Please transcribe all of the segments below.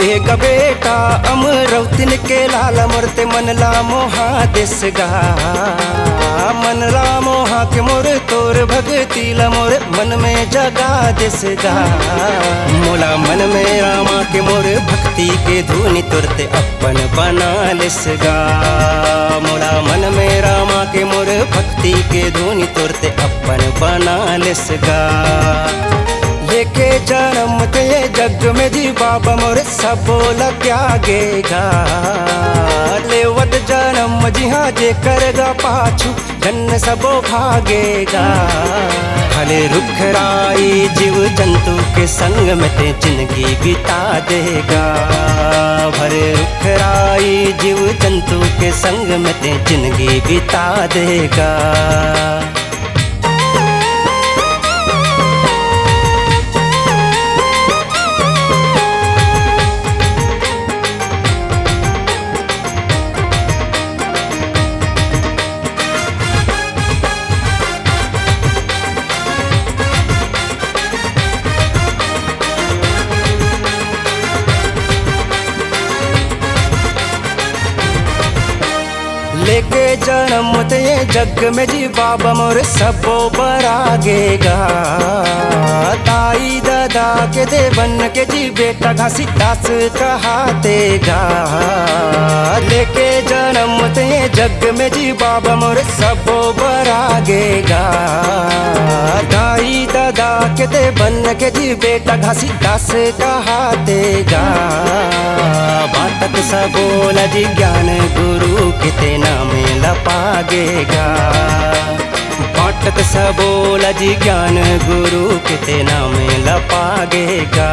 एक बेटा अमरवतीन के लाल मरते मनला मोहा देसगा मनला मोहा के मोर तोर भगती ला मोर मन में जगा देसगा मोला मन में रामा के मोर भक्ति के धुनी तुरते अपन बना लेसगा मोला मन में रामा के मोर भक्ति के धुनी तुरते अपन बना लेसगा लेके जन्म ते जग में जी बाबा मोर सबो त्यागेगा लेवत जन्म जी हाँ जे करेगा पाछू जन सबो भागेगा भले रुख राई जीव जंतु के संग में ते जिंदगी बिता देगा भले रुख राई जीव जंतु के संग में ते जिंदगी बिता देगा। लेके जन्म ते जग में जी बाबा मोर सबो बरागेगा ताई दादा के दे बन के जी बेटा घासी दास कहातेगा लेके जन्म ते जग में जी बाबा मोर सबो बरागेगा ताई दादा के दे बन के जी बेटा घासी दास कहातेगा बातक सबोला जी ज्ञान गुरु किते नामे लपागेगा बाटक सबोला जी ज्ञान गुरु किते नामे लपागेगा।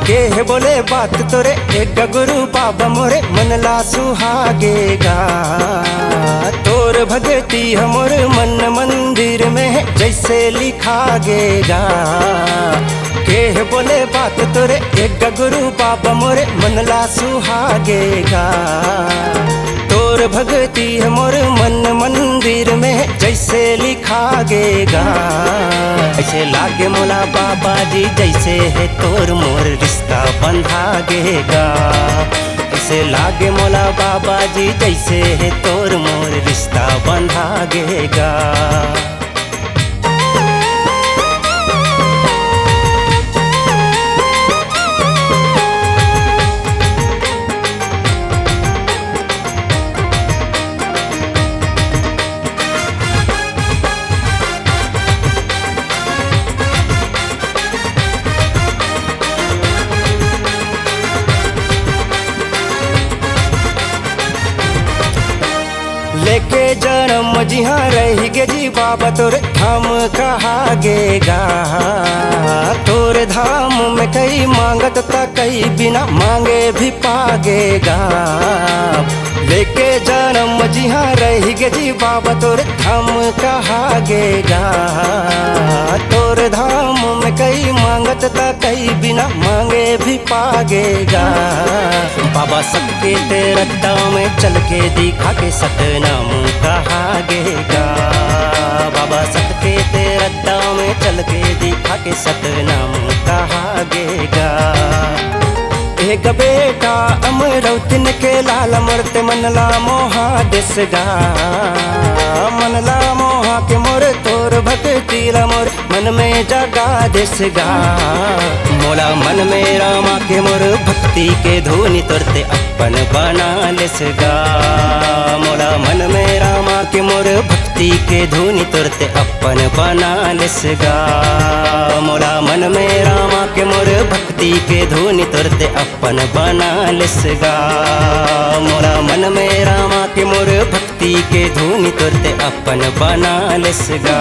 के बोले बात तोरे एक गुरु बाबा मोरे मनला सुहागेगा तोर भगती हमोर मन मंदिर में जैसे लिखागेगा के बोले बात तोरे एक गुरु बाबा मोरे मनला सुहागेगा तोर भगती हमोर मन मंदिर में जैसे लिखागेगा ऐसे लागे मोला बाबा जी जैसे है तोर मोर रिश्ता बंधागेगा ऐसे लागे मोला बाबा जी जैसे है तोर मोर रिश्ता बंधागेगा। लेके जन्म जी हाँ रहेगे जी बाबा तोर धाम कहागेगा तोर धाम में कई मांगत ता कई बिना मांगे भी पागेगा लेके जन्म जी हाँ रहेगे जी बाबा तोर धाम कहागेगा तोर धाम में कई मांगत ता कई बिना मांगे भी पागेगा बाबा सबके तेरा दाम में चल के दिखा के सतनाम कहागेगा बाबा सबके तेरा दाम में चल के दिखा के सतनाम कहागेगा। एक बेटा अमरवतीन के लाल मरते मनला मोहा देसगा मनला मोहा के मोर तोर भक्ति ला मोर मन में जगा देसगा मोला मन में रामा के मोर भक्ति के धुनी तुरते अपन बना लेसगा मोला मन में रामा के मोर भक्ति के धुनी तुरते अपन बना लेसगा मोला मन में रामा के मोर भक्ति के धुनी तुरते अपन बना लेसगा मोला मन में रामा के मोर भक्ति के धुनी तुरते अपन बना लेसगा।